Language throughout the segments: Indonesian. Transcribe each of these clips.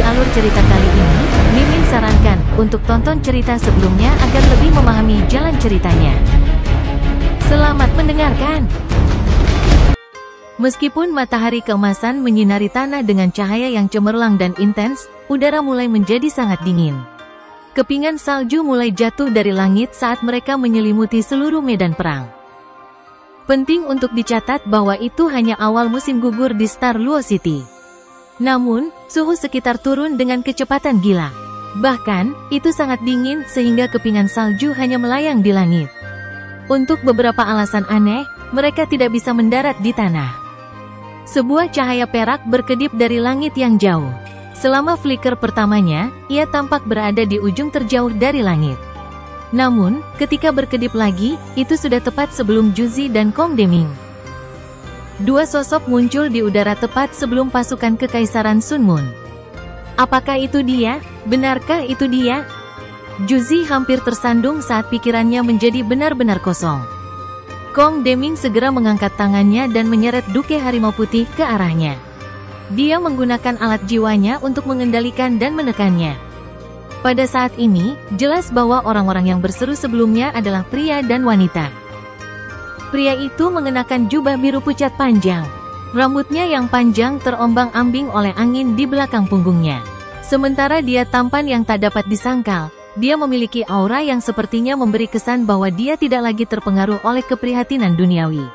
alur cerita kali ini, Mimin sarankan untuk tonton cerita sebelumnya agar lebih memahami jalan ceritanya. Selamat mendengarkan. Meskipun matahari keemasan menyinari tanah dengan cahaya yang cemerlang dan intens, udara mulai menjadi sangat dingin. Kepingan salju mulai jatuh dari langit saat mereka menyelimuti seluruh medan perang. Penting untuk dicatat bahwa itu hanya awal musim gugur di Star Luo City. Namun, suhu sekitar turun dengan kecepatan gila. Bahkan, itu sangat dingin sehingga kepingan salju hanya melayang di langit. Untuk beberapa alasan aneh, mereka tidak bisa mendarat di tanah. Sebuah cahaya perak berkedip dari langit yang jauh. Selama flicker pertamanya, ia tampak berada di ujung terjauh dari langit. Namun, ketika berkedip lagi, itu sudah tepat sebelum Juzi dan Kong Deming. Dua sosok muncul di udara tepat sebelum pasukan Kekaisaran Sun Moon. Apakah itu dia? Benarkah itu dia? Juzi hampir tersandung saat pikirannya menjadi benar-benar kosong. Kong Deming segera mengangkat tangannya dan menyeret duke harimau putih ke arahnya. Dia menggunakan alat jiwanya untuk mengendalikan dan menekannya. Pada saat ini, jelas bahwa orang-orang yang berseru sebelumnya adalah pria dan wanita. Pria itu mengenakan jubah biru pucat panjang. Rambutnya yang panjang terombang-ambing oleh angin di belakang punggungnya. Sementara dia tampan yang tak dapat disangkal, dia memiliki aura yang sepertinya memberi kesan bahwa dia tidak lagi terpengaruh oleh keprihatinan duniawi.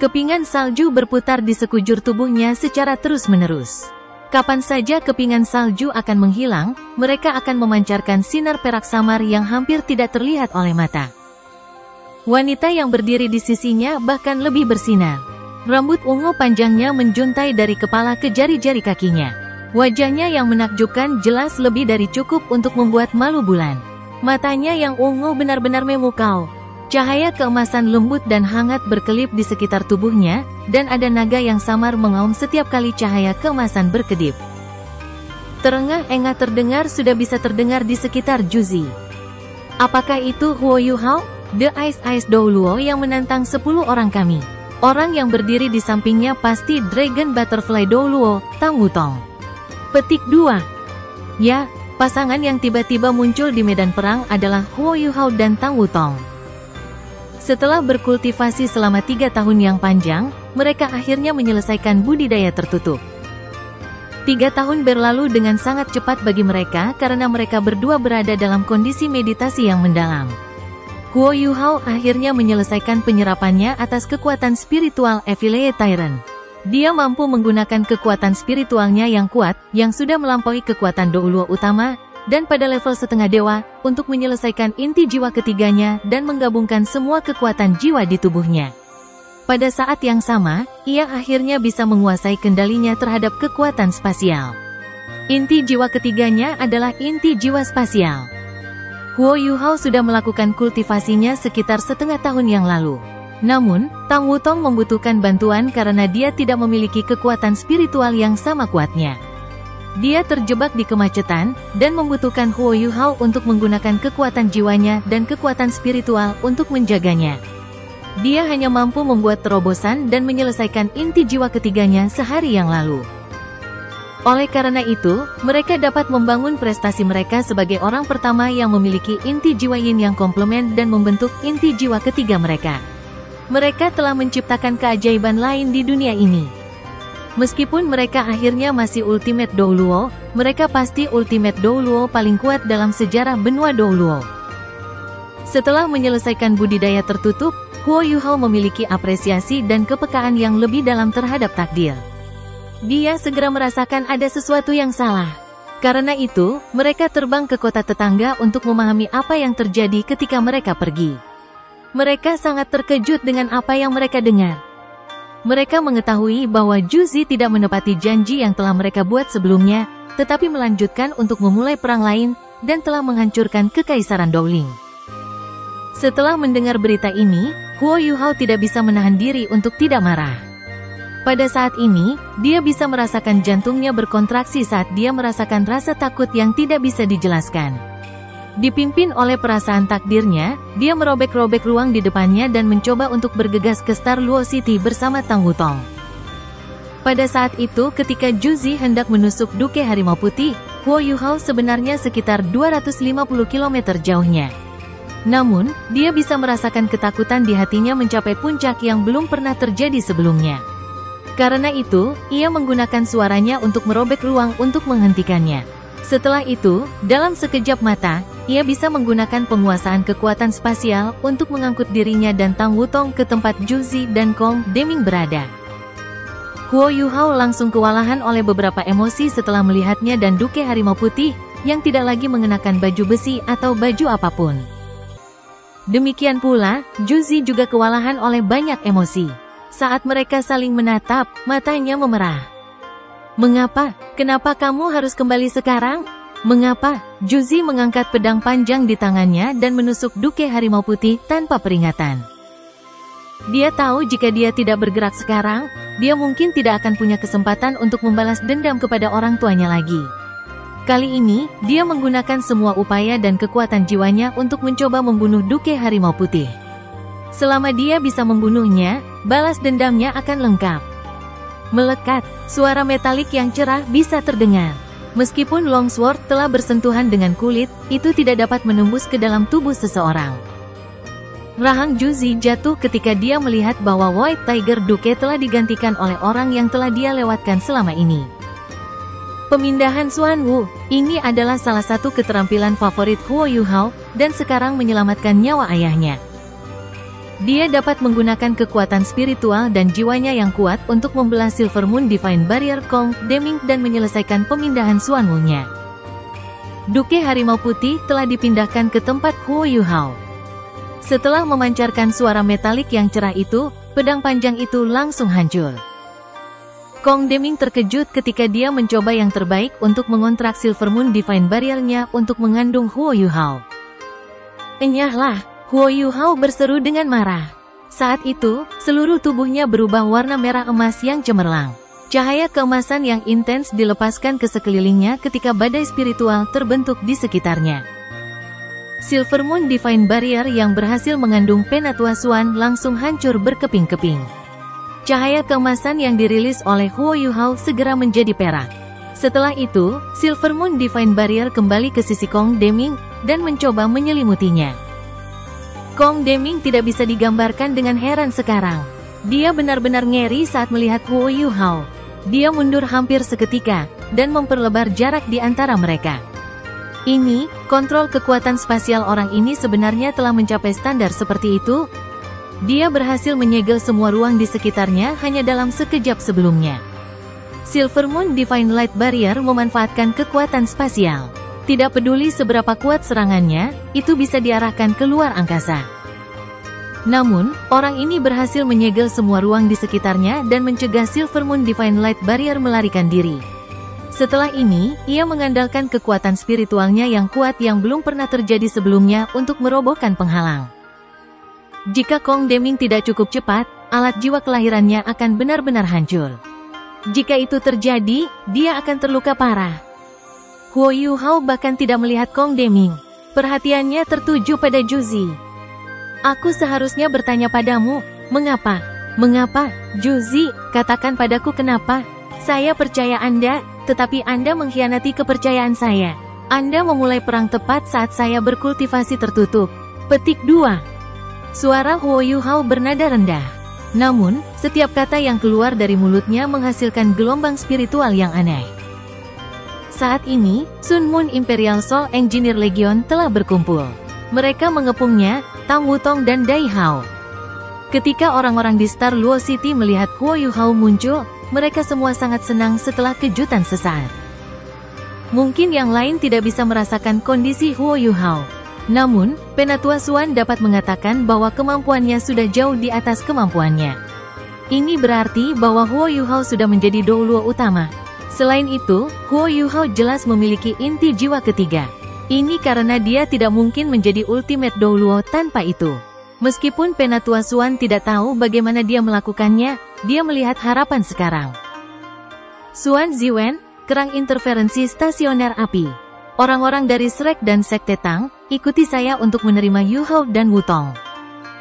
Kepingan salju berputar di sekujur tubuhnya secara terus-menerus. Kapan saja kepingan salju akan menghilang, mereka akan memancarkan sinar perak samar yang hampir tidak terlihat oleh mata. Wanita yang berdiri di sisinya bahkan lebih bersinar. Rambut ungu panjangnya menjuntai dari kepala ke jari-jari kakinya. Wajahnya yang menakjubkan jelas lebih dari cukup untuk membuat malu bulan. Matanya yang ungu benar-benar memukau. Cahaya keemasan lembut dan hangat berkelip di sekitar tubuhnya, dan ada naga yang samar mengaum setiap kali cahaya keemasan berkedip. Terengah-engah terdengar sudah bisa terdengar di sekitar Juzi. Apakah itu Huo Yuhao, The Ice Douluo yang menantang 10 orang kami? Orang yang berdiri di sampingnya pasti Dragon Butterfly Douluo, Tang Wutong. Petik 2. Ya, pasangan yang tiba-tiba muncul di medan perang adalah Huo Yuhao dan Tang Wutong. Setelah berkultivasi selama 3 tahun yang panjang, mereka akhirnya menyelesaikan budidaya tertutup. 3 tahun berlalu dengan sangat cepat bagi mereka karena mereka berdua berada dalam kondisi meditasi yang mendalam. Huo Yuhao akhirnya menyelesaikan penyerapannya atas kekuatan spiritual Affiliate Tyrant. Dia mampu menggunakan kekuatan spiritualnya yang kuat, yang sudah melampaui kekuatan Douluo utama, dan pada level setengah dewa, untuk menyelesaikan inti jiwa ketiganya dan menggabungkan semua kekuatan jiwa di tubuhnya. Pada saat yang sama, ia akhirnya bisa menguasai kendalinya terhadap kekuatan spasial. Inti jiwa ketiganya adalah inti jiwa spasial. Huo Yuhao sudah melakukan kultivasinya sekitar setengah tahun yang lalu. Namun, Tang Wutong membutuhkan bantuan karena dia tidak memiliki kekuatan spiritual yang sama kuatnya. Dia terjebak di kemacetan, dan membutuhkan Huo Yuhao untuk menggunakan kekuatan jiwanya dan kekuatan spiritual untuk menjaganya. Dia hanya mampu membuat terobosan dan menyelesaikan inti jiwa ketiganya sehari yang lalu. Oleh karena itu, mereka dapat membangun prestasi mereka sebagai orang pertama yang memiliki inti jiwa yin yang komplement dan membentuk inti jiwa ketiga mereka. Mereka telah menciptakan keajaiban lain di dunia ini. Meskipun mereka akhirnya masih Ultimate Douluo, mereka pasti Ultimate Douluo paling kuat dalam sejarah benua Douluo. Setelah menyelesaikan budidaya tertutup, Huo Yuhao memiliki apresiasi dan kepekaan yang lebih dalam terhadap takdir. Dia segera merasakan ada sesuatu yang salah. Karena itu, mereka terbang ke kota tetangga untuk memahami apa yang terjadi ketika mereka pergi. Mereka sangat terkejut dengan apa yang mereka dengar. Mereka mengetahui bahwa Juzi tidak menepati janji yang telah mereka buat sebelumnya, tetapi melanjutkan untuk memulai perang lain, dan telah menghancurkan Kekaisaran Dowling. Setelah mendengar berita ini, Huo Yuhao tidak bisa menahan diri untuk tidak marah. Pada saat ini, dia bisa merasakan jantungnya berkontraksi saat dia merasakan rasa takut yang tidak bisa dijelaskan. Dipimpin oleh perasaan takdirnya, dia merobek-robek ruang di depannya dan mencoba untuk bergegas ke Star Luo City bersama Tang Wutong. Pada saat itu ketika Juzi hendak menusuk Duke Harimau Putih, Huo Yuhao sebenarnya sekitar 250 km jauhnya. Namun, dia bisa merasakan ketakutan di hatinya mencapai puncak yang belum pernah terjadi sebelumnya. Karena itu, ia menggunakan suaranya untuk merobek ruang untuk menghentikannya. Setelah itu, dalam sekejap mata, ia bisa menggunakan penguasaan kekuatan spasial untuk mengangkut dirinya dan Tang Wutong ke tempat Juzi dan Kong Deming berada. Huo Yuhao langsung kewalahan oleh beberapa emosi setelah melihatnya dan Duke Harimau Putih, yang tidak lagi mengenakan baju besi atau baju apapun. Demikian pula, Juzi juga kewalahan oleh banyak emosi. Saat mereka saling menatap, matanya memerah. Mengapa? Kenapa kamu harus kembali sekarang? Mengapa? Juzi mengangkat pedang panjang di tangannya dan menusuk Duke Harimau Putih tanpa peringatan. Dia tahu jika dia tidak bergerak sekarang, dia mungkin tidak akan punya kesempatan untuk membalas dendam kepada orang tuanya lagi. Kali ini, dia menggunakan semua upaya dan kekuatan jiwanya untuk mencoba membunuh Duke Harimau Putih. Selama dia bisa membunuhnya, balas dendamnya akan lengkap. Melekat, suara metalik yang cerah bisa terdengar. Meskipun longsword telah bersentuhan dengan kulit, itu tidak dapat menembus ke dalam tubuh seseorang. Rahang Juzi jatuh ketika dia melihat bahwa White Tiger Duke telah digantikan oleh orang yang telah dia lewatkan selama ini. Pemindahan Xuan Wu, ini adalah salah satu keterampilan favorit Huo Yuhao, dan sekarang menyelamatkan nyawa ayahnya. Dia dapat menggunakan kekuatan spiritual dan jiwanya yang kuat untuk membelah Silver Moon Divine Barrier Kong Deming dan menyelesaikan pemindahan Xuan Wu-nya. Duke Harimau Putih telah dipindahkan ke tempat Huo Yuhao. Setelah memancarkan suara metalik yang cerah itu, pedang panjang itu langsung hancur. Kong Deming terkejut ketika dia mencoba yang terbaik untuk mengontrak Silver Moon Divine Barrier-nya untuk mengandung Huo Yuhao. Enyahlah! Huo Yuhao berseru dengan marah. Saat itu, seluruh tubuhnya berubah warna merah emas yang cemerlang. Cahaya keemasan yang intens dilepaskan ke sekelilingnya ketika badai spiritual terbentuk di sekitarnya. Silver Moon Divine Barrier yang berhasil mengandung Penatua Xuan langsung hancur berkeping-keping. Cahaya keemasan yang dirilis oleh Huo Yuhao segera menjadi perak. Setelah itu, Silver Moon Divine Barrier kembali ke sisi Kong Deming, dan mencoba menyelimutinya. Kong Deming tidak bisa digambarkan dengan heran sekarang. Dia benar-benar ngeri saat melihat Huo Yuhao. Dia mundur hampir seketika, dan memperlebar jarak di antara mereka. Ini, kontrol kekuatan spasial orang ini sebenarnya telah mencapai standar seperti itu. Dia berhasil menyegel semua ruang di sekitarnya hanya dalam sekejap sebelumnya. Silver Moon Divine Light Barrier memanfaatkan kekuatan spasial. Tidak peduli seberapa kuat serangannya, itu bisa diarahkan ke luar angkasa. Namun, orang ini berhasil menyegel semua ruang di sekitarnya dan mencegah Silver Moon Divine Light Barrier melarikan diri. Setelah ini, ia mengandalkan kekuatan spiritualnya yang kuat yang belum pernah terjadi sebelumnya untuk merobohkan penghalang. Jika Kong Deming tidak cukup cepat, alat jiwa kelahirannya akan benar-benar hancur. Jika itu terjadi, dia akan terluka parah. Huo Yuhao bahkan tidak melihat Kong Deming. Perhatiannya tertuju pada Juzi. Aku seharusnya bertanya padamu, mengapa? Mengapa, Juzi, katakan padaku kenapa? Saya percaya Anda, tetapi Anda mengkhianati kepercayaan saya. Anda memulai perang tepat saat saya berkultivasi tertutup. Petik 2. Suara Huo Yuhao bernada rendah. Namun, setiap kata yang keluar dari mulutnya menghasilkan gelombang spiritual yang aneh. Saat ini, Sun Moon Imperial Soul Engineer Legion telah berkumpul. Mereka mengepungnya, Tang Wutong dan Dai Hao. Ketika orang-orang di Star Luo City melihat Huo Yuhao muncul, mereka semua sangat senang setelah kejutan sesaat. Mungkin yang lain tidak bisa merasakan kondisi Huo Yuhao. Namun, Penatua Xuan dapat mengatakan bahwa kemampuannya sudah jauh di atas kemampuannya. Ini berarti bahwa Huo Yuhao sudah menjadi Douluo utama. Selain itu, Huo Yuhao jelas memiliki inti jiwa ketiga. Ini karena dia tidak mungkin menjadi Ultimate Douluo tanpa itu. Meskipun Penatua Xuan tidak tahu bagaimana dia melakukannya, dia melihat harapan sekarang. Xuan Ziwen, kerang interferensi stasioner api. Orang-orang dari Shrek dan Sekte Tang, ikuti saya untuk menerima Yu Hao dan Wutong.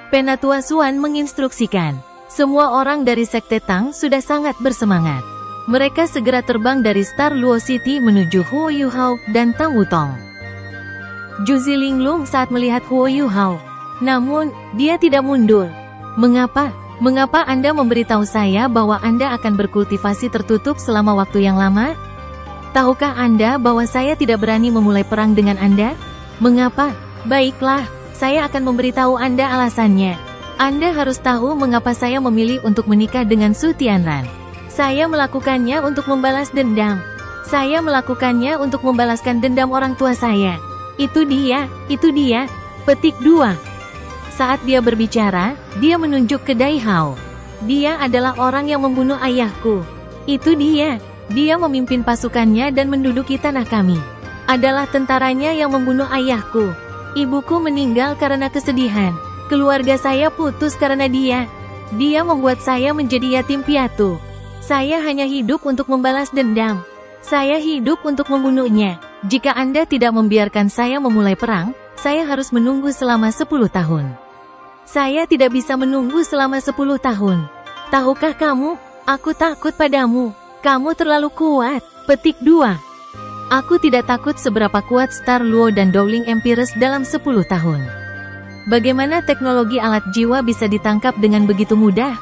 Penatua Xuan menginstruksikan. Semua orang dari Sekte Tang sudah sangat bersemangat. Mereka segera terbang dari Star Luo City menuju Huo Yuhao dan Tang Wutong. Juzi linglung saat melihat Huo Yuhao. Namun, dia tidak mundur. Mengapa? Mengapa Anda memberitahu saya bahwa Anda akan berkultivasi tertutup selama waktu yang lama? Tahukah Anda bahwa saya tidak berani memulai perang dengan Anda? Mengapa? Baiklah, saya akan memberitahu Anda alasannya. Anda harus tahu mengapa saya memilih untuk menikah dengan Su Tianran. Saya melakukannya untuk membalas dendam. Saya melakukannya untuk membalaskan dendam orang tua saya. Itu dia, itu dia. Petik 2. Saat dia berbicara, dia menunjuk ke Dai Hao. Dia adalah orang yang membunuh ayahku. Itu dia. Dia memimpin pasukannya dan menduduki tanah kami. Adalah tentaranya yang membunuh ayahku. Ibuku meninggal karena kesedihan. Keluarga saya putus karena dia. Dia membuat saya menjadi yatim piatu. Saya hanya hidup untuk membalas dendam. Saya hidup untuk membunuhnya. Jika Anda tidak membiarkan saya memulai perang, saya harus menunggu selama 10 tahun. Saya tidak bisa menunggu selama 10 tahun. Tahukah kamu, aku takut padamu. Kamu terlalu kuat. Petik 2. Aku tidak takut seberapa kuat Star Luo dan Dowling Empires dalam 10 tahun. Bagaimana teknologi alat jiwa bisa ditangkap dengan begitu mudah?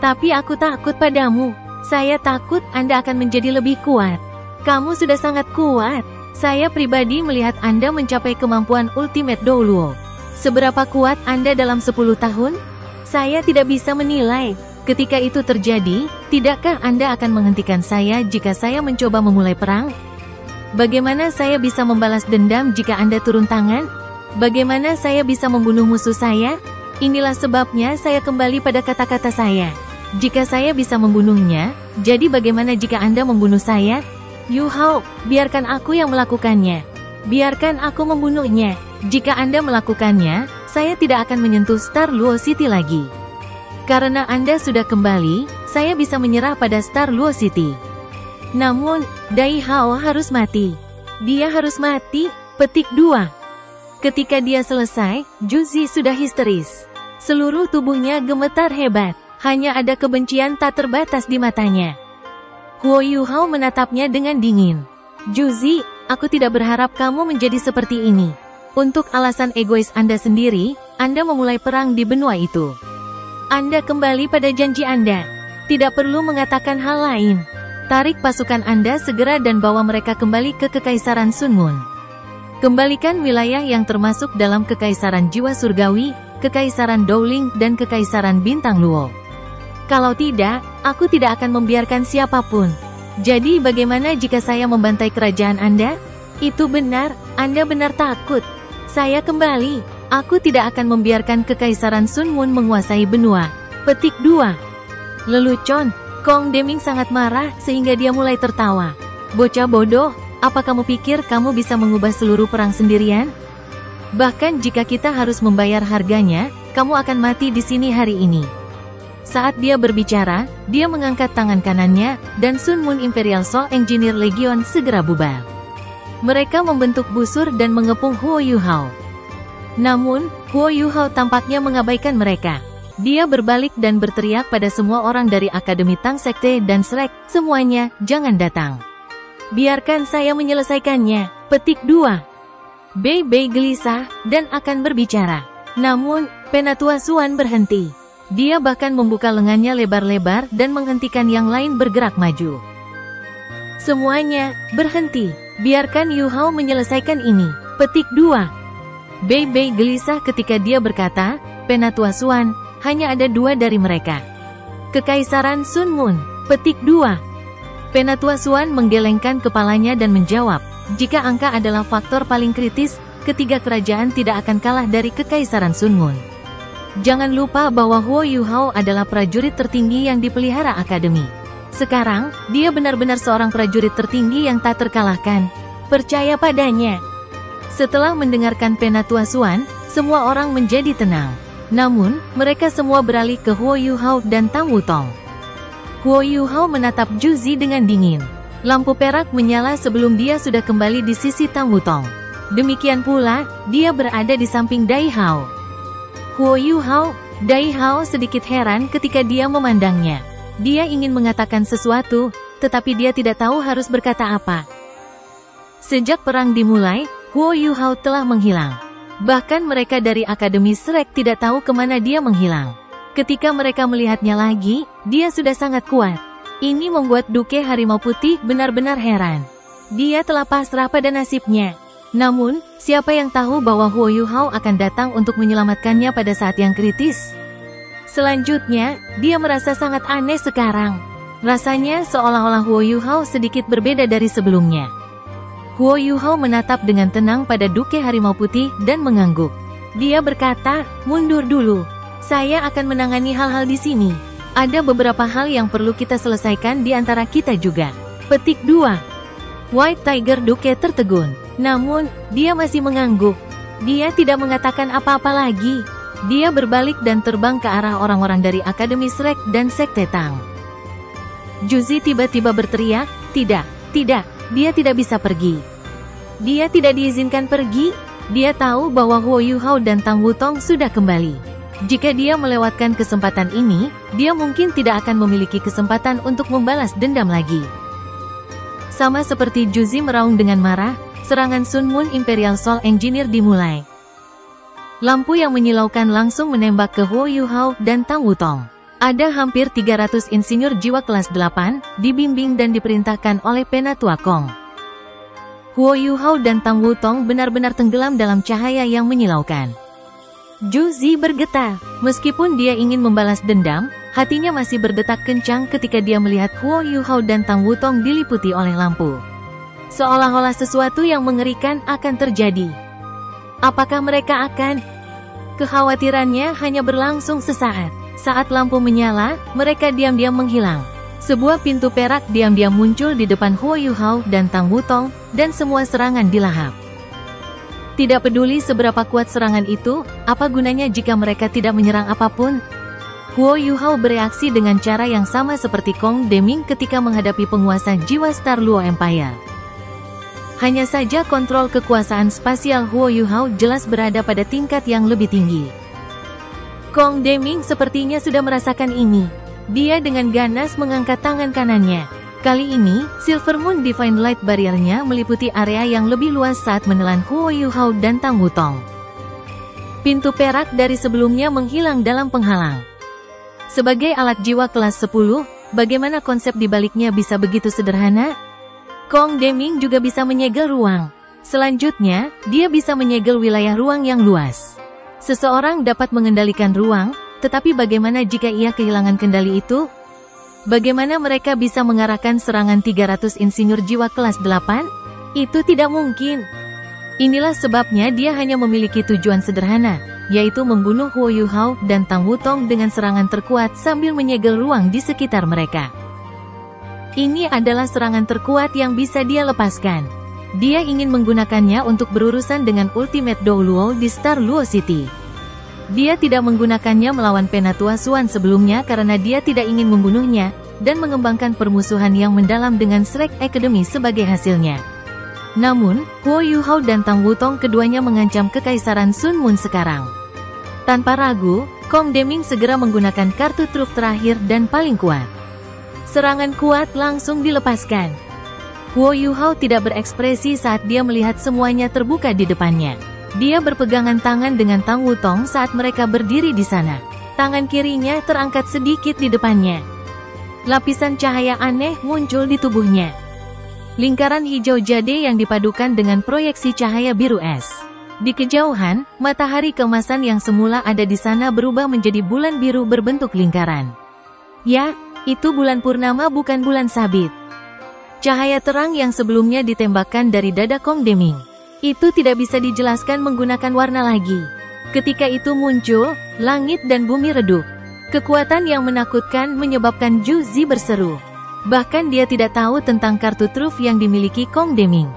Tapi aku takut padamu. Saya takut Anda akan menjadi lebih kuat. Kamu sudah sangat kuat. Saya pribadi melihat Anda mencapai kemampuan Ultimate Dou Luo. Seberapa kuat Anda dalam 10 tahun? Saya tidak bisa menilai. Ketika itu terjadi, tidakkah Anda akan menghentikan saya jika saya mencoba memulai perang? Bagaimana saya bisa membalas dendam jika Anda turun tangan? Bagaimana saya bisa membunuh musuh saya? Inilah sebabnya saya kembali pada kata-kata saya. Jika saya bisa membunuhnya, jadi bagaimana jika Anda membunuh saya? Yu Hao, biarkan aku yang melakukannya. Biarkan aku membunuhnya. Jika Anda melakukannya, saya tidak akan menyentuh Star Luo City lagi. Karena Anda sudah kembali, saya bisa menyerah pada Star Luo City. Namun, Dai Hao harus mati. Dia harus mati. Petik 2. Ketika dia selesai, Juzi sudah histeris. Seluruh tubuhnya gemetar hebat. Hanya ada kebencian tak terbatas di matanya. Huo Yuhao menatapnya dengan dingin. Juzi, aku tidak berharap kamu menjadi seperti ini. Untuk alasan egois Anda sendiri, Anda memulai perang di benua itu. Anda kembali pada janji Anda. Tidak perlu mengatakan hal lain. Tarik pasukan Anda segera dan bawa mereka kembali ke Kekaisaran Sun Mun. Kembalikan wilayah yang termasuk dalam Kekaisaran Jiwa Surgawi, Kekaisaran Dowling dan Kekaisaran Bintang Luo. Kalau tidak, aku tidak akan membiarkan siapapun. Jadi bagaimana jika saya membantai kerajaan Anda? Itu benar, Anda benar takut. Saya kembali. Aku tidak akan membiarkan Kekaisaran Sun Mun menguasai benua. Petik 2. Lelucon, Kong Deming sangat marah sehingga dia mulai tertawa. Bocah bodoh, apa kamu pikir kamu bisa mengubah seluruh perang sendirian? Bahkan jika kita harus membayar harganya, kamu akan mati di sini hari ini. Saat dia berbicara, dia mengangkat tangan kanannya, dan Sun Mun Imperial Soul Engineer Legion segera bubar. Mereka membentuk busur dan mengepung Huo Yuhao. Namun, Huo Yuhao tampaknya mengabaikan mereka. Dia berbalik dan berteriak pada semua orang dari Akademi Tang Sekte dan Shrek, semuanya, jangan datang. Biarkan saya menyelesaikannya. Petik 2. Bei Bei gelisah, dan akan berbicara. Namun, Penatua Suan berhenti. Dia bahkan membuka lengannya lebar-lebar dan menghentikan yang lain bergerak maju. Semuanya, berhenti. Biarkan Yu Hao menyelesaikan ini. Petik 2. Bei Bei gelisah ketika dia berkata, Penatua Suan, hanya ada 2 dari mereka. Kekaisaran Sun Mun. Petik 2. Penatua Suan menggelengkan kepalanya dan menjawab, jika angka adalah faktor paling kritis, ketiga kerajaan tidak akan kalah dari Kekaisaran Sun Mun. Jangan lupa bahwa Huo Yuhao adalah prajurit tertinggi yang dipelihara Akademi. Sekarang, dia benar-benar seorang prajurit tertinggi yang tak terkalahkan. Percaya padanya. Setelah mendengarkan Penatua Suan, semua orang menjadi tenang. Namun, mereka semua beralih ke Huo Yuhao dan Tang Wutong. Huo Yuhao menatap Juzi dengan dingin. Lampu perak menyala sebelum dia sudah kembali di sisi Tang Wutong. Demikian pula, dia berada di samping Dai Hao. Huo Yuhao, Dai Hao sedikit heran ketika dia memandangnya. Dia ingin mengatakan sesuatu, tetapi dia tidak tahu harus berkata apa. Sejak perang dimulai, Huo Yuhao telah menghilang. Bahkan mereka dari Akademi Shrek tidak tahu kemana dia menghilang. Ketika mereka melihatnya lagi, dia sudah sangat kuat. Ini membuat Duke Harimau Putih benar-benar heran. Dia telah pasrah pada nasibnya. Namun, siapa yang tahu bahwa Huo Yuhao akan datang untuk menyelamatkannya pada saat yang kritis? Selanjutnya, dia merasa sangat aneh sekarang. Rasanya seolah-olah Huo Yuhao sedikit berbeda dari sebelumnya. Huo Yuhao menatap dengan tenang pada Duke Harimau Putih dan mengangguk. Dia berkata, "Mundur dulu. Saya akan menangani hal-hal di sini. Ada beberapa hal yang perlu kita selesaikan di antara kita juga." Petik 2. White Tiger Duke tertegun. Namun, dia masih mengangguk. Dia tidak mengatakan apa-apa lagi. Dia berbalik dan terbang ke arah orang-orang dari Akademi Shrek dan Sekte Tang. Juzi tiba-tiba berteriak, "Tidak, tidak, dia tidak bisa pergi. Dia tidak diizinkan pergi." Dia tahu bahwa Huo Yuhao dan Tang Wutong sudah kembali. Jika dia melewatkan kesempatan ini, dia mungkin tidak akan memiliki kesempatan untuk membalas dendam lagi. Sama seperti Juzi meraung dengan marah, serangan Sun Moon Imperial Soul Engineer dimulai. Lampu yang menyilaukan langsung menembak ke Huo Yuhao dan Tang Wutong. Ada hampir 300 insinyur jiwa kelas 8, dibimbing dan diperintahkan oleh Penatua Kong. Huo Yuhao dan Tang Wutong benar-benar tenggelam dalam cahaya yang menyilaukan. Juzi bergetar. Meskipun dia ingin membalas dendam, hatinya masih berdetak kencang ketika dia melihat Huo Yuhao dan Tang Wutong diliputi oleh lampu. Seolah-olah sesuatu yang mengerikan akan terjadi. Apakah mereka akan? Kekhawatirannya hanya berlangsung sesaat. Saat lampu menyala, mereka diam-diam menghilang. Sebuah pintu perak diam-diam muncul di depan Huo Yuhao dan Tang Wutong, dan semua serangan dilahap. Tidak peduli seberapa kuat serangan itu, apa gunanya jika mereka tidak menyerang apapun? Huo Yuhao bereaksi dengan cara yang sama seperti Kong Deming ketika menghadapi penguasa jiwa Star Luo Empire. Hanya saja kontrol kekuasaan spasial Huo Yuhao jelas berada pada tingkat yang lebih tinggi. Kong Deming sepertinya sudah merasakan ini. Dia dengan ganas mengangkat tangan kanannya. Kali ini, Silver Moon Divine Light Barrier-nya meliputi area yang lebih luas saat menelan Huo Yuhao dan Tang Wutong. Pintu perak dari sebelumnya menghilang dalam penghalang. Sebagai alat jiwa kelas 10, bagaimana konsep di baliknya bisa begitu sederhana? Kong Deming juga bisa menyegel ruang. Selanjutnya, dia bisa menyegel wilayah ruang yang luas. Seseorang dapat mengendalikan ruang, tetapi bagaimana jika ia kehilangan kendali itu? Bagaimana mereka bisa mengarahkan serangan 300 insinyur jiwa kelas 8? Itu tidak mungkin. Inilah sebabnya dia hanya memiliki tujuan sederhana, yaitu membunuh Huo Yuhao dan Tang Wutong dengan serangan terkuat sambil menyegel ruang di sekitar mereka. Ini adalah serangan terkuat yang bisa dia lepaskan. Dia ingin menggunakannya untuk berurusan dengan Ultimate Dou Luo di Star Luo City. Dia tidak menggunakannya melawan Penatua Xuan sebelumnya karena dia tidak ingin membunuhnya, dan mengembangkan permusuhan yang mendalam dengan Shrek Academy sebagai hasilnya. Namun, Huo Yuhao dan Tang Wutong keduanya mengancam kekaisaran Sun Moon sekarang. Tanpa ragu, Kong Deming segera menggunakan kartu truf terakhir dan paling kuat. Serangan kuat langsung dilepaskan. Huo Yuhao tidak berekspresi saat dia melihat semuanya terbuka di depannya. Dia berpegangan tangan dengan Tang Wutong saat mereka berdiri di sana. Tangan kirinya terangkat sedikit di depannya. Lapisan cahaya aneh muncul di tubuhnya. Lingkaran hijau jade yang dipadukan dengan proyeksi cahaya biru es. Di kejauhan, matahari keemasan yang semula ada di sana berubah menjadi bulan biru berbentuk lingkaran. Ya, itu bulan purnama bukan bulan sabit. Cahaya terang yang sebelumnya ditembakkan dari dada Kong Deming. Itu tidak bisa dijelaskan menggunakan warna lagi. Ketika itu muncul, langit dan bumi redup. Kekuatan yang menakutkan menyebabkan Zhu Zi berseru. Bahkan dia tidak tahu tentang kartu truf yang dimiliki Kong Deming.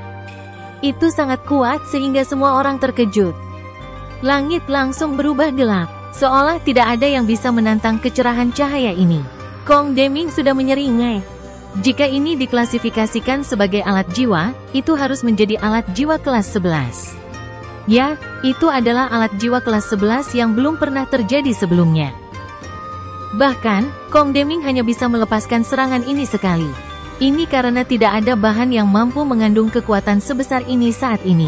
Itu sangat kuat sehingga semua orang terkejut. Langit langsung berubah gelap, seolah tidak ada yang bisa menantang kecerahan cahaya ini. Kong Deming sudah menyeringai. Jika ini diklasifikasikan sebagai alat jiwa, itu harus menjadi alat jiwa kelas 11. Ya, itu adalah alat jiwa kelas 11 yang belum pernah terjadi sebelumnya. Bahkan, Kong Deming hanya bisa melepaskan serangan ini sekali. Ini karena tidak ada bahan yang mampu mengandung kekuatan sebesar ini saat ini.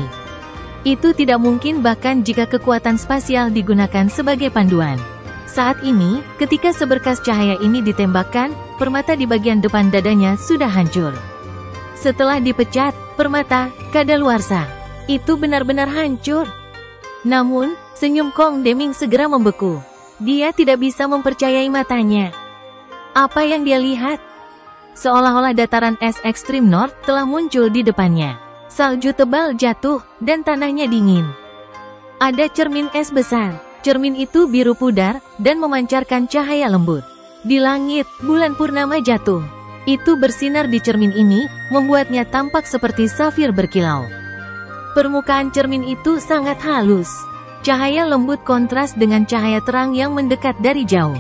Itu tidak mungkin bahkan jika kekuatan spasial digunakan sebagai panduan. Saat ini, ketika seberkas cahaya ini ditembakkan, permata di bagian depan dadanya sudah hancur. Setelah dipecat, permata kadaluarsa itu benar-benar hancur. Namun, senyum Kong Deming segera membeku. Dia tidak bisa mempercayai matanya. Apa yang dia lihat? Seolah-olah dataran es ekstrim North telah muncul di depannya. Salju tebal jatuh, dan tanahnya dingin. Ada cermin es besar. Cermin itu biru pudar, dan memancarkan cahaya lembut. Di langit, bulan purnama jatuh. Itu bersinar di cermin ini, membuatnya tampak seperti safir berkilau. Permukaan cermin itu sangat halus. Cahaya lembut kontras dengan cahaya terang yang mendekat dari jauh.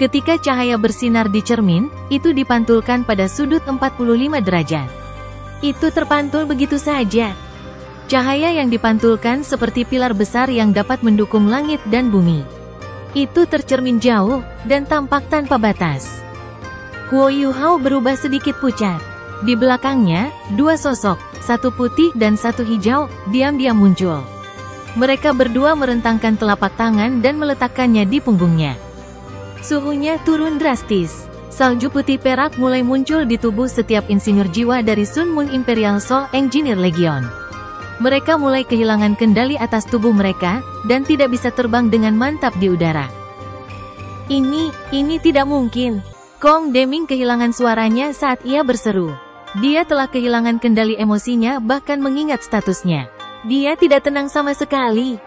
Ketika cahaya bersinar di cermin, itu dipantulkan pada sudut 45 derajat. Itu terpantul begitu saja. Cahaya yang dipantulkan seperti pilar besar yang dapat mendukung langit dan bumi. Itu tercermin jauh, dan tampak tanpa batas. Huo Yuhao berubah sedikit pucat. Di belakangnya, dua sosok, satu putih dan satu hijau, diam-diam muncul. Mereka berdua merentangkan telapak tangan dan meletakkannya di punggungnya. Suhunya turun drastis. Salju putih perak mulai muncul di tubuh setiap insinyur jiwa dari Sun Moon Imperial Soul Engineer Legion. Mereka mulai kehilangan kendali atas tubuh mereka, dan tidak bisa terbang dengan mantap di udara. Ini tidak mungkin. Kong Deming kehilangan suaranya saat ia berseru. Dia telah kehilangan kendali emosinya bahkan mengingat statusnya. Dia tidak tenang sama sekali.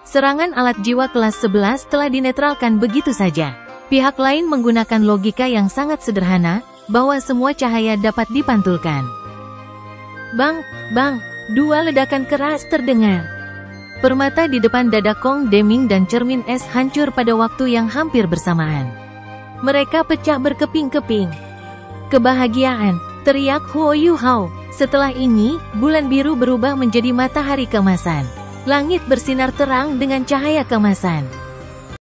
Serangan alat jiwa kelas 11 telah dinetralkan begitu saja. Pihak lain menggunakan logika yang sangat sederhana, bahwa semua cahaya dapat dipantulkan. Bang, dua ledakan keras terdengar. Permata di depan dada Kong Deming dan cermin es hancur pada waktu yang hampir bersamaan. Mereka pecah berkeping-keping. Kebahagiaan, teriak Huo Yuhao. Setelah ini, bulan biru berubah menjadi matahari keemasan. Langit bersinar terang dengan cahaya keemasan.